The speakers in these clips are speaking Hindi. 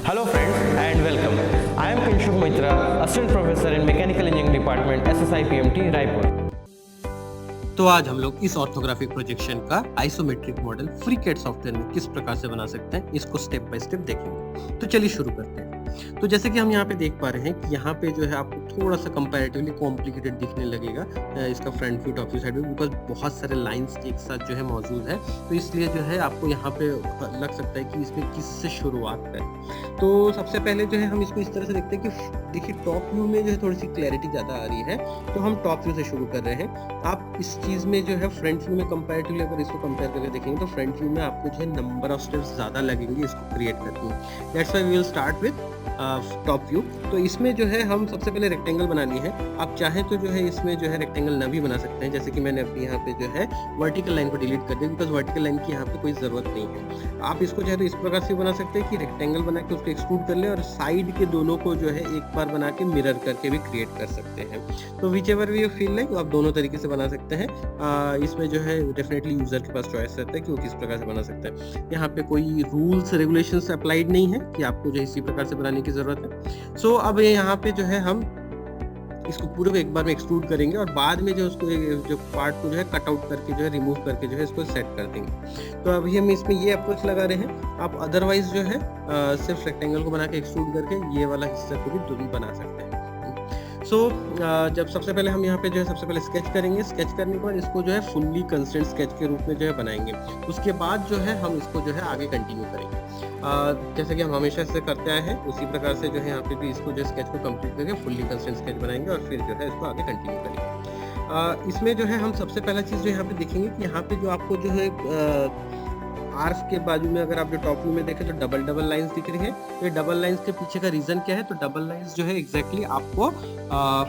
Hello friends and welcome. I am Kinshuk Mitra, Assistant Professor in Mechanical Engineering Department, SSI PMT, Raipur. तो आज हम लोग इस ऑर्थोग्राफिक प्रोजेक्शन का आइसोमेट्रिक मॉडल FreeCAD सॉफ्टवेयर में किस प्रकार से बना सकते हैं, इसको स्टेप बाय स्टेप देखेंगे। तो चलिए शुरू करते हैं। तो जैसे कि हम यहाँ पे देख पा रहे हैं कि यहाँ पे जो है आपको थोड़ा सा कंपैरेटिवली कॉम्प्लिकेटेड दिखने लगेगा इसका front view top view side view, because बहुत सारे लाइंस एक साथ जो है मौजूद है, तो इसलिए जो है आपको यहाँ पे लग सकता है कि इसमें किससे शुरुआत करें। तो सबसे पहले जो है हम इसको इस तरह से देखते हैं कि देखिए टॉप व्यू में जो है थोड़ी सी क्लैरिटी ज़्यादा आ रही है, तो हम टॉप व्यू से शुरू कर रहे हैं। आप इस चीज़ में जो है फ्रंट व्यू में कंपैरेटिवली अगर इसको कंपेयर करके देखेंगे तो फ्रंट व्यू में आपको जो है नंबर ऑफ स्टेप्स ज़्यादा लगेंगे इसको क्रिएट करने में। That's why we will start with top view. तो इसमें जो है हम सबसे पहले रेक्टेंगल बनानी है। आप चाहें तो जो है इसमें जो है रेक्टेंगल न भी बना सकते हैं, जैसे कि मैंने अपनी यहाँ पे जो है वर्टिकल लाइन को डिलीट कर दिया, बिकॉज वर्टिकल लाइन की यहाँ पे कोई ज़रूरत नहीं है। आप इसको चाहे तो इस प्रकार से बना सकते हैं कि रेक्टेंगल बना के उसको एक्सट्रूड कर ले और साइड के दोनों को जो है एक बार बना के मिरर करके भी क्रिएट कर सकते हैं। तो whichever we feel like आप दोनों तरीके से बना सकते हैं। इसमें जो है डेफिनेटली यूजर के पास चॉइस रहता है कि वो किस प्रकार से बना सकता है। यहाँ पे कोई रूल्स रेगुलेशंस अप्लाइड नहीं है कि आपको जो इसी प्रकार से बनाने की जरूरत है। सो अब यहाँ पे जो है हम इसको पूरे को एक बार में एक्सट्रूड करेंगे और बाद में जो उसको जो पार्ट को जो है कट आउट करके जो है रिमूव करके जो है इसको सेट कर देंगे। तो अभी हम इसमें ये अप्रोच लगा रहे हैं। आप अदरवाइज जो है सिर्फ रेक्टेंगल को बना के एक्सट्रूड करके ये वाला हिस्सा को भी बना सकते हैं। सो जब सबसे पहले हम यहाँ पे जो है सबसे पहले स्केच करेंगे। स्केच करने के बाद इसको जो है फुल्ली कंस्ट्रेंट स्केच के रूप में जो है बनाएंगे। उसके बाद जो है हम इसको जो है आगे कंटिन्यू करेंगे। जैसे कि हम हमेशा से करते आए हैं उसी प्रकार से जो है यहाँ पे भी इसको जो स्केच को कंप्लीट करके फुल्ली कंस्ट्रेंट स्केच बनाएंगे और फिर जो है इसको आगे कंटिन्यू करेंगे। इसमें जो है हम सबसे पहला चीज़ जो यहाँ पे देखेंगे कि यहाँ पे जो आपको जो है आर्क के बाजू में अगर आप जो टॉप व्यू में देखें तो डबल लाइंस दिख रही है। तो ये डबल लाइंस के पीछे का रीजन क्या है? तो डबल लाइंस जो है एग्जैक्टली आपको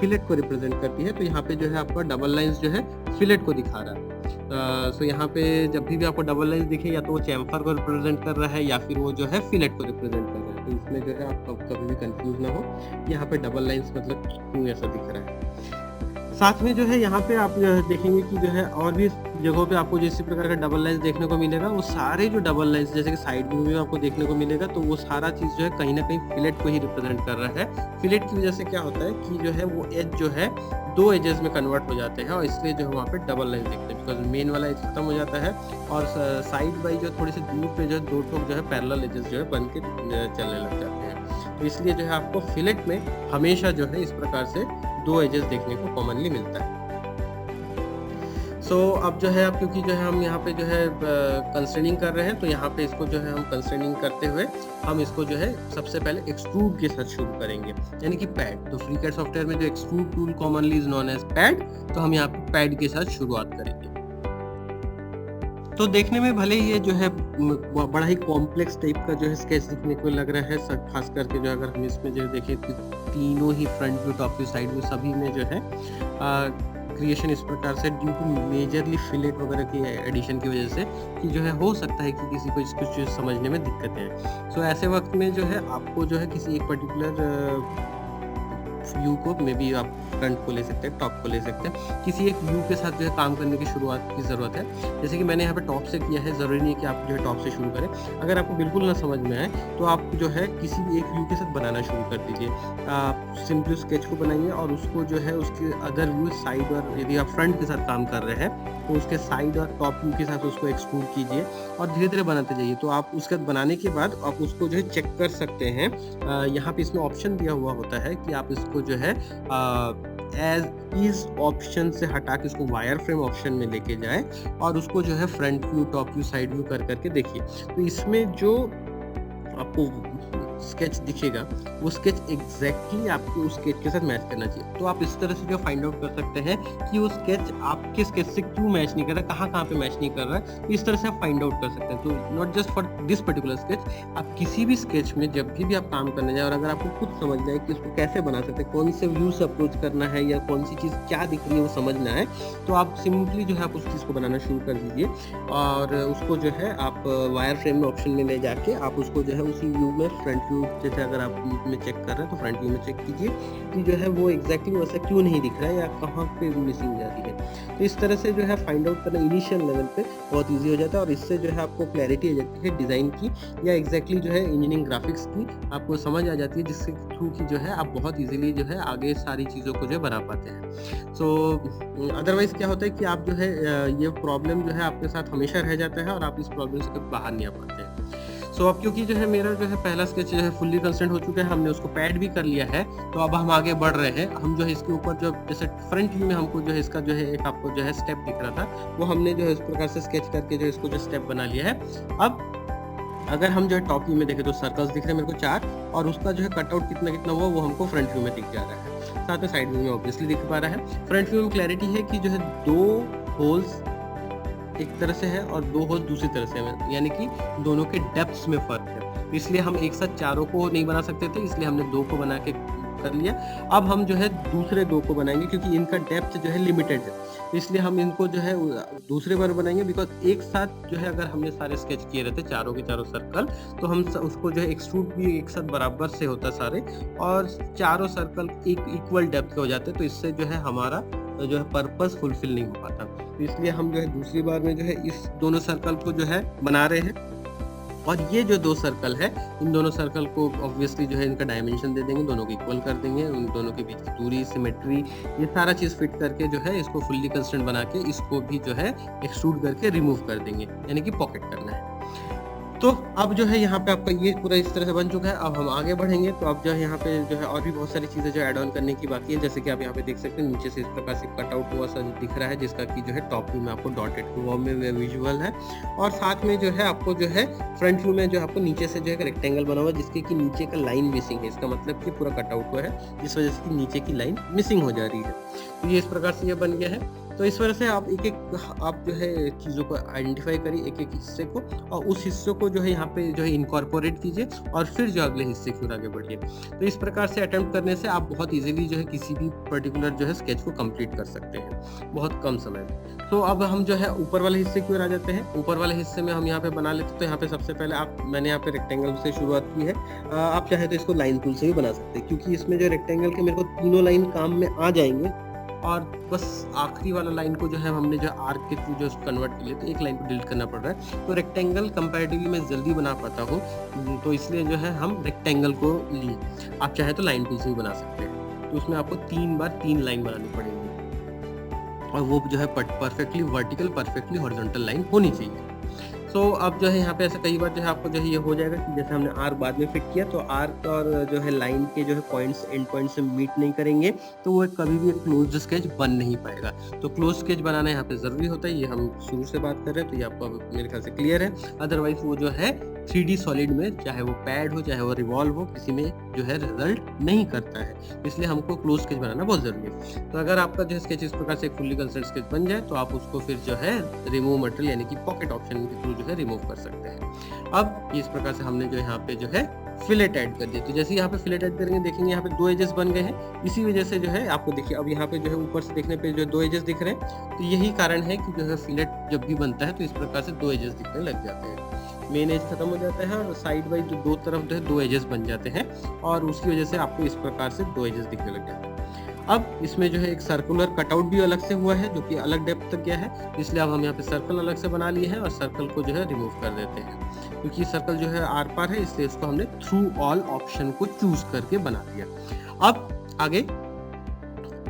फिलेट को रिप्रेजेंट करती है। तो यहाँ पे जो है आपका डबल लाइंस जो है फिलेट को दिखा रहा है। सो यहाँ पे जब भी आपको डबल लाइंस दिखे या तो वो चैम्फर को रिप्रेजेंट कर रहा है या फिर वो जो है फिलेट को रिप्रेजेंट कर रहा है। तो इसमें जो है आप कभी भी कंफ्यूज ना हो, यहाँ पे डबल लाइंस मतलब क्यों ऐसा दिख रहा है। साथ में जो है यहाँ पे आप देखेंगे कि जो है और भी जगहों पे आपको इसी प्रकार का डबल लाइंस देखने को मिलेगा। वो सारे जो डबल लाइंस जैसे कि साइड व्यू में आपको देखने को मिलेगा, तो वो सारा चीज़ जो है कहीं ना कहीं फिलेट को ही रिप्रेजेंट कर रहा है। फिलेट की वजह से क्या होता है कि जो है वो एज जो है दो एजेस में कन्वर्ट हो जाते हैं और इसलिए जो है वहाँ पे डबल लाइन देखते हैं, बिकॉज मेन वाला एज खत्म हो जाता है और साइड बाई जो थोड़ी सी दूर पे जो है दो ठोक जो है पैरेलल एजेस जो है बन के चलने लग जाते हैं। तो इसलिए जो है आपको फिलेट में हमेशा जो है इस प्रकार से दो एजेस देखने को कॉमनली मिलता है। सो अब जो है अब क्योंकि जो है हम यहाँ पे जो है कंस्ट्रेनिंग कर रहे हैं, तो यहाँ पे इसको जो है हम कंस्ट्रेनिंग करते हुए हम इसको जो है सबसे पहले एक्सट्रूड के साथ शुरू करेंगे, यानी कि पैड। तो FreeCAD सॉफ्टवेयर में जो extrude tool commonly is known as pad, तो हम यहाँ पे पैड के साथ शुरुआत करेंगे। तो देखने में भले ही ये जो है बड़ा ही कॉम्प्लेक्स टाइप का जो है स्केच दिखने को लग रहा है, खास करके जो अगर हम इसमें जो देखें कि तीनों ही front view top view side view सभी में जो है क्रिएशन इस प्रकार से ड्यू टू मेजरली फिलेट वगैरह की एडिशन की वजह से कि जो है हो सकता है कि किसी को इसको चीज़ समझने में दिक्कतें हैं। सो ऐसे वक्त में जो है आपको जो है किसी एक पर्टिकुलर व्यू को मे बी आप फ्रंट को ले सकते हैं, टॉप को ले सकते हैं, किसी एक व्यू के साथ जो है काम करने की शुरुआत की ज़रूरत है। जैसे कि मैंने यहाँ पे टॉप से किया है, ज़रूरी नहीं है कि आप जो है टॉप से शुरू करें। अगर आपको बिल्कुल ना समझ में आए तो आप जो है किसी भी एक व्यू के साथ बनाना शुरू कर दीजिए। आप सिंपली स्केच को बनाइए और उसको जो है उसके अदर व्यू साइड और यदि आप फ्रंट के साथ काम कर रहे हैं तो उसके साइड और टॉप व्यू के साथ उसको एक्सट्रूड कीजिए और धीरे धीरे बनाते जाइए। तो आप उसके बनाने के बाद आप उसको जो है चेक कर सकते हैं। यहाँ पे इसमें ऑप्शन दिया हुआ होता है कि आप इसको जो है एज इस ऑप्शन से हटा के उसको वायर फ्रेम ऑप्शन में लेके जाए और उसको जो है front view top view side view कर करके देखिए। तो इसमें जो आपको स्केच दिखेगा वो स्केच एग्जैक्टली आपको उस स्केच के साथ मैच करना चाहिए। तो आप इस तरह से जो फाइंड आउट कर सकते हैं कि वो स्केच आपके स्केच से क्यों मैच नहीं कर रहा है, कहाँ पे मैच नहीं कर रहा है। तो इस तरह से आप फाइंड आउट कर सकते हैं। तो not just for this particular sketch, आप किसी भी स्केच में जब भी आप काम करने जाए और अगर आपको खुद समझ जाए कि उसको कैसे बना सकते हैं, कौन से व्यू से अप्रोच करना है या कौन सी चीज़ क्या दिख रही है वो समझना है, तो आप सिंपली जो है आप उस चीज़ को बनाना शुरू कर दीजिए और उसको जो है आप वायर फ्रेम में ऑप्शन में ले जाके आप उसको जो है उसी व्यू में फ्रंट व्यू, जैसे अगर आप में चेक कर रहे हैं तो फ्रंट व्यू में चेक कीजिए कि जो है वो एग्जैक्टली वैसा क्यों नहीं दिख रहा है या कहाँ पे मिसिंग जा रही है। तो इस तरह से जो है फाइंड आउट करना इनिशियल लेवल पे बहुत ईजी हो जाता है और इससे जो है आपको क्लैरिटी आ जाती है डिज़ाइन की या एग्जैक्टली जो है इंजीनियरिंग ग्राफिक्स की आपको समझ आ जाती है, जिसके थ्रू की जो है आप बहुत ईजिली जो है आगे सारी चीज़ों को जो है बना पाते हैं। सो अदरवाइज़ क्या होता है कि आप जो है ये प्रॉब्लम जो है आपके साथ हमेशा रह जाता है और आप इस प्रॉब्लम से कभी बाहर नहीं आ पाते हैं। सो अब क्योंकि जो है मेरा जो है पहला स्केच जो है फुल्ली कंस्ट्रेंट हो चुका है, हमने उसको पैड भी कर लिया है, तो अब हम आगे बढ़ रहे हैं। हम जो है इसके ऊपर जो जैसे फ्रंट व्यू में हमको जो है इसका जो है एक आपको जो है स्टेप दिख रहा था, वो हमने जो है इस प्रकार से स्केच करके जो इसको जो स्टेप बना लिया है। अब अगर हम जो है टॉप व्यू में देखें तो सर्कल्स दिख रहे हैं मेरे को 4 और उसका जो है कटआउट कितना कितना हुआ वो हमको फ्रंट व्यू में दिख जा रहा है, साथ में साइड व्यू में ऑब्वियसली दिख पा रहा है। फ्रंट व्यू में क्लैरिटी है कि जो है 2 होल्स एक तरह से है और 2 होल दूसरी तरह से है, यानी कि दोनों के डेप्थ्स में फर्क है, इसलिए हम एक साथ चारों को नहीं बना सकते थे, इसलिए हमने 2 को बना के कर लिया। अब हम जो है दूसरे 2 को बनाएंगे क्योंकि इनका डेप्थ जो है लिमिटेड है, इसलिए हम इनको जो है दूसरे बार बनाएंगे। बिकॉज एक साथ जो है अगर हमने सारे स्केच किए रहते चारों के चारों सर्कल, तो हम उसको जो है एक्सट्रूड भी एक साथ बराबर से होता सारे और चारों सर्कल एक इक्वल डेप्थ के हो जाते, तो इससे जो है हमारा जो है पर्पस फुलफिल नहीं हो पाता। तो इसलिए हम जो है दूसरी बार में जो है इस दोनों सर्कल को जो है बना रहे हैं और ये जो 2 सर्कल है इन दोनों सर्कल को ऑब्वियसली जो है इनका डायमेंशन दे देंगे, दोनों को इक्वल कर देंगे, उन दोनों के बीच की दूरी, सिमेट्री, ये सारा चीज़ फिट करके जो है इसको फुल्ली कंस्ट्रेंट बना के इसको भी जो है एक्सट्रूड करके रिमूव कर देंगे, यानी कि पॉकेट करना है। तो अब जो है यहाँ पे आपका ये पूरा इस तरह से बन चुका है। अब हम आगे बढ़ेंगे तो अब जो है यहाँ पे जो है और भी बहुत सारी चीज़ें जो ऐड ऑन करने की बाकी है, जैसे कि आप यहाँ पे देख सकते हैं नीचे से इस प्रकार से कटआउट हुआ सा दिख रहा है, जिसका कि जो है टॉप व्यू में आपको डॉटेड हुआ में विजुअल है और साथ में जो है आपको जो है फ्रंट व्यू में जो आपको नीचे से जो है रेक्टेंगल बना हुआ है जिसके कि नीचे का लाइन मिसिंग है, इसका मतलब कि पूरा कटआउट हुआ है जिस वजह से नीचे की लाइन मिसिंग हो जा रही है। तो ये इस प्रकार से ये बन गया है। तो इस वजह से आप एक एक आप जो है चीज़ों को आइडेंटिफाई करिए एक एक हिस्से को और उस हिस्से को जो है यहाँ पे जो है इनकॉर्पोरेट कीजिए और फिर जो अगले हिस्से की ओर आगे बढ़िए। तो इस प्रकार से अटेम्प्ट करने से आप बहुत इजीली जो है किसी भी पर्टिकुलर जो है स्केच को कंप्लीट कर सकते हैं बहुत कम समय में। तो अब हम जो है ऊपर वाले हिस्से की ओर आ जाते हैं। ऊपर वाले हिस्से में हम यहाँ पे बना लेते हैं। तो यहाँ पे सबसे पहले मैंने यहाँ पे रेक्टेंगल से शुरुआत की है। आप चाहे तो इसको लाइन टूल से भी बना सकते हैं क्योंकि इसमें जो रेक्टेंगल के मेरे को तीनों लाइन काम में आ जाएंगे और बस आखिरी वाला लाइन को जो है हमने जो आर्क के थ्रू जो कन्वर्ट कर लिया तो एक लाइन को डिलीट करना पड़ रहा है। तो रेक्टेंगल कंपैरेटिवली मैं जल्दी बना पाता हूँ, तो इसलिए जो है हम रेक्टेंगल को लिए। आप चाहे तो लाइन टूल से भी बना सकते हैं। तो उसमें आपको 3 बार 3 लाइन बनानी पड़ेगी और वो जो है perfectly vertical perfectly horizontal line होनी चाहिए। सो अब जो है यहाँ पे ऐसा कई बार जो है आपको जो है ये हो जाएगा कि जैसे हमने आर्क बाद में फिट किया तो आर्क और जो है लाइन के जो है पॉइंट्स एंड पॉइंट्स से मीट नहीं करेंगे तो वो कभी भी एक क्लोज्ड स्केच बन नहीं पाएगा। तो क्लोज स्केच बनाना यहाँ पे ज़रूरी होता है, ये हम शुरू से बात कर रहे हैं तो ये आपको मेरे ख्याल से क्लियर है। अदरवाइज वो जो है 3D सॉलिड में चाहे वो पैड हो चाहे वो रिवॉल्व हो किसी में जो है रिजल्ट नहीं करता है, इसलिए हमको क्लोज स्केच बनाना बहुत ज़रूरी है। तो अगर आपका जो है स्केच इस प्रकार से फुल्ली कंस्ट्रेंट स्केच बन जाए तो आप उसको फिर जो है रिमूव मटेरियल यानी कि पॉकेट ऑप्शन के थ्रू जो है रिमूव कर सकते हैं। अब इस प्रकार से हमने जो यहाँ पे जो है फिलेट ऐड कर दिया। तो जैसे यहाँ पे फिलेट ऐड करेंगे देखेंगे यहाँ पे 2 एजेस बन गए हैं। इसी वजह से जो है आपको देखिए अब यहाँ पे जो है ऊपर से देखने पे जो 2 एजेस दिख रहे हैं तो यही कारण है कि जो है फिलेट जब भी बनता है तो इस प्रकार से 2 एजेस दिखने लग जाते हैं। मेन एज खत्म हो जाता है और साइड वाइज जो 2 तरफ जो है 2 एजेस बन जाते हैं और उसकी वजह से आपको इस प्रकार से 2 एजेस दिखने लग जाते हैं। अब इसमें जो है एक सर्कुलर कटआउट भी अलग से हुआ है जो कि अलग डेप्थ तक गया है, इसलिए अब हम यहाँ पे सर्कल अलग से बना लिए हैं और सर्कल को जो है रिमूव कर देते हैं क्योंकि सर्कल जो है आर पार है, इसलिए इसको हमने थ्रू ऑल ऑप्शन को चूज करके बना दिया। अब आगे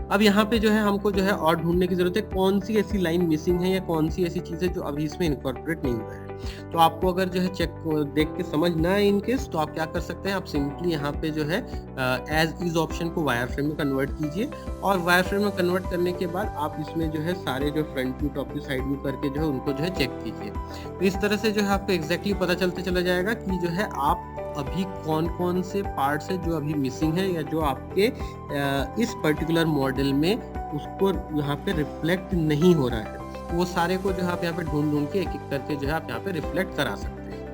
अब यहाँ पे जो है हमको जो है और ढूंढने की जरूरत है कौन सी ऐसी लाइन मिसिंग है या कौन सी ऐसी चीज़ है जो अभी इसमें इनकॉर्पोरेट नहीं हुआ है। तो आपको अगर जो है चेक देख के समझ ना आए इनकेस तो आप क्या कर सकते हैं, आप सिंपली यहाँ पे जो है एज इज ऑप्शन को वायर फ्रेम में कन्वर्ट कीजिए और वायर फ्रेम में कन्वर्ट करने के बाद आप इसमें जो है सारे जो front view top view side view करके जो है उनको जो है चेक कीजिए। तो इस तरह से जो है आपको एग्जैक्टली पता चलते चला जाएगा कि जो है आप अभी कौन कौन से पार्ट्स है जो अभी मिसिंग है या जो आपके इस पर्टिकुलर मॉडल में उसको यहाँ पे रिफ्लेक्ट नहीं हो रहा है, वो सारे को जो है आप यहाँ पे ढूंढ के एक एक करके जो है आप यहाँ पे रिफ्लेक्ट करा सकते हैं।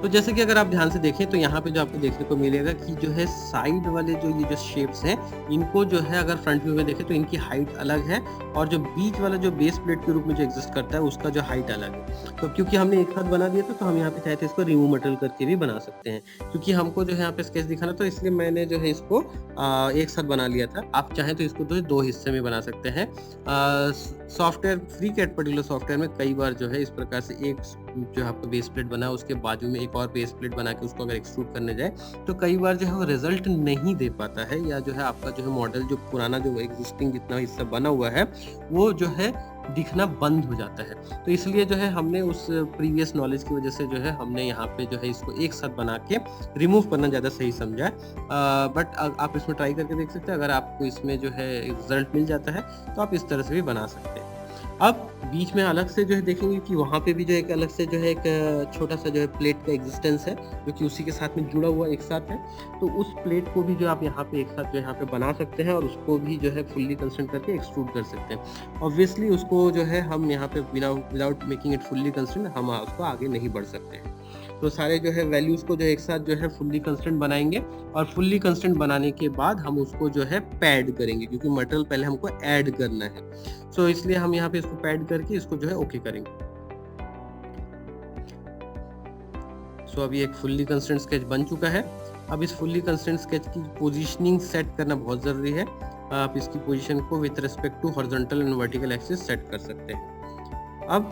तो जैसे कि अगर आप ध्यान से देखें तो यहाँ पे जो आपको देखने को मिलेगा कि जो है साइड वाले जो ये जो शेप्स हैं, इनको जो है अगर फ्रंट व्यू में देखें तो इनकी हाइट अलग है, और जो बीच वाला जो बेस प्लेट के रूप में जो एग्जिस्ट करता है उसका जो हाइट अलग है। तो क्योंकि हमने एक साथ बना दिया था तो हम यहाँ पे चाहे तो इसको रिमूव मटेरियल करके भी बना सकते हैं, क्योंकि हमको जो है यहाँ पे स्केच दिखाना, तो इसलिए मैंने जो है इसको एक साथ बना लिया था। आप चाहें तो इसको दो हिस्से में बना सकते हैं। सॉफ्टवेयर FreeCAD पर्टिकुलर सॉफ्टवेयर में कई बार जो है इस प्रकार से एक जो आपका बेस प्लेट बना है उसके बाजू में एक और बेस प्लेट बना के उसको अगर एक्सट्रूड करने जाए तो कई बार जो है वो रिजल्ट नहीं दे पाता है, या जो है आपका जो है मॉडल जो पुराना जो एग्जिस्टिंग जितना हिस्सा बना हुआ है वो जो है दिखना बंद हो जाता है। तो इसलिए जो है हमने उस प्रीवियस नॉलेज की वजह से जो है हमने यहाँ पे जो है इसको एक साथ बना के रिमूव करना ज़्यादा सही समझा है। बट आप इसमें ट्राई करके देख सकते हैं, अगर आपको इसमें जो है रिजल्ट मिल जाता है तो आप इस तरह से भी बना सकते हैं। अब बीच में अलग से जो है देखेंगे कि वहाँ पे भी जो एक अलग से जो है एक छोटा सा जो है प्लेट का एग्जिस्टेंस है जो कि उसी के साथ में जुड़ा हुआ एक साथ है। तो उस प्लेट को भी जो आप यहाँ पे एक साथ जो यहाँ पे बना सकते हैं और उसको भी जो है फुल्ली कंस्ट्रक्ट करके एक्सट्रूड कर सकते हैं। ऑब्वियसली उसको जो है हम यहाँ पे without making it fully construct हम उसको आगे नहीं बढ़ सकते हैं। तो सारे जो है वैल्यूज को जो एक साथ जो है फुल्ली कंस्टेंट बनाएंगे, और फुल्ली कंस्टेंट बनाने के बाद हम उसको जो है पैड करेंगे, क्योंकि मटेरियल पहले हमको ऐड करना है। सो इसलिए हम यहाँ पे इसको पैड करके इसको जो है ओके करेंगे। सो अभी एक फुल्ली कंस्टेंट स्केच बन चुका है। अब इस फुल्ली कंस्टेंट स्केच की पोजीशनिंग सेट करना बहुत जरूरी है। आप इसकी पोजीशन को with respect to horizontal and vertical axis set कर सकते हैं। अब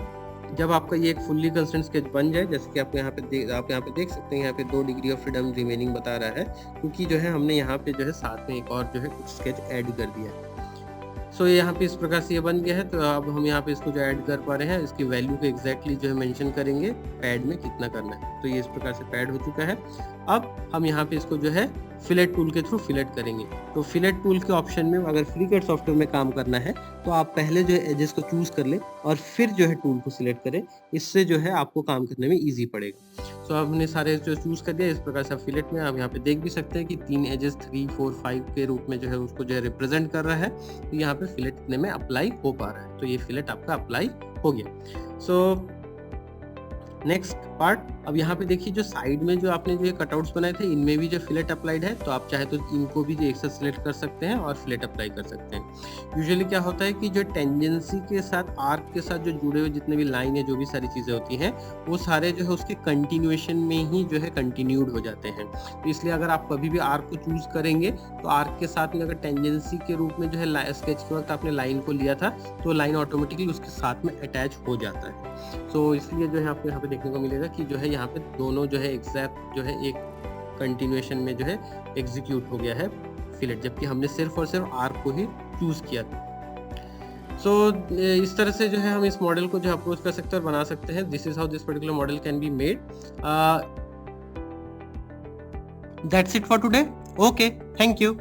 जब आपका ये एक फुल्ली कंस्टेंट स्केच बन जाए, जैसे कि आप यहाँ पे देख सकते हैं, यहाँ पे 2 डिग्री ऑफ फ्रीडम रिमेनिंग बता रहा है, क्योंकि जो है हमने यहाँ पे जो है साथ में एक और जो है कुछ स्केच ऐड कर दिया है। सो यहाँ पे इस प्रकार से ये बन गया है। तो अब हम यहाँ पे इसको जो ऐड कर पा रहे हैं, इसकी वैल्यू को एग्जैक्टली जो है मेंशन करेंगे पैड में कितना करना है। तो ये इस प्रकार से पैड हो चुका है। अब हम यहाँ पे इसको जो है फिलेट टूल के थ्रू फिलेट करेंगे। तो फिलेट टूल के ऑप्शन में अगर FreeCAD सॉफ्टवेयर में काम करना है तो आप पहले जो है एजेस को चूज कर लें और फिर जो है टूल को सिलेक्ट करें। इससे जो है आपको काम करने में ईजी पड़ेगा। सो हमने सारे जो चूज कर दिया, इस प्रकार से फिलेट में आप यहाँ पे देख भी सकते हैं कि 3 एजेस 3, 4, 5 के रूप में जो है उसको जो है रिप्रेजेंट कर रहा है। तो यहाँ पे फिलेट करने में अप्लाई हो पा रहा है। तो ये फिलेट आपका अप्लाई हो गया। सो नेक्स्ट पार्ट, अब यहाँ पे देखिए जो साइड में जो आपने जो कटआउट्स बनाए थे इनमें भी जो फिलेट अप्लाइड है, तो आप चाहे तो इनको भी जो एक साथ सिलेक्ट कर सकते हैं और फिलेट अप्लाई कर सकते हैं। यूजुअली क्या होता है कि जो टेंजेंसी के साथ आर्क के साथ जो जुड़े हुए जितने भी लाइन है, जो भी सारी चीज़ें होती हैं, वो सारे जो है उसके कंटिन्यूएशन में ही जो है कंटिन्यूड हो जाते हैं। तो इसलिए अगर आप कभी भी आर्क को चूज करेंगे तो आर्क के साथ में अगर टेंजेंसी के रूप में जो है स्केच के वक्त आपने लाइन को लिया था तो लाइन ऑटोमेटिकली उसके साथ में अटैच हो जाता है। सो इसलिए जो है आपको यहाँ पे देखने को मिलेगा कि जो है यहाँ पे दोनों जो है एग्जैक्ट जो है एक कंटिन्यूएशन में जो है एग्जीक्यूट हो गया है फिलेट, जबकि हमने सिर्फ और सिर्फ आर्क को ही चूज किया था। सो इस तरह से जो है हम इस मॉडल को जो अप्रोच कर सकते हैं और बना सकते हैं। This is how this particular model can be made. That's it for today. Okay, thank you.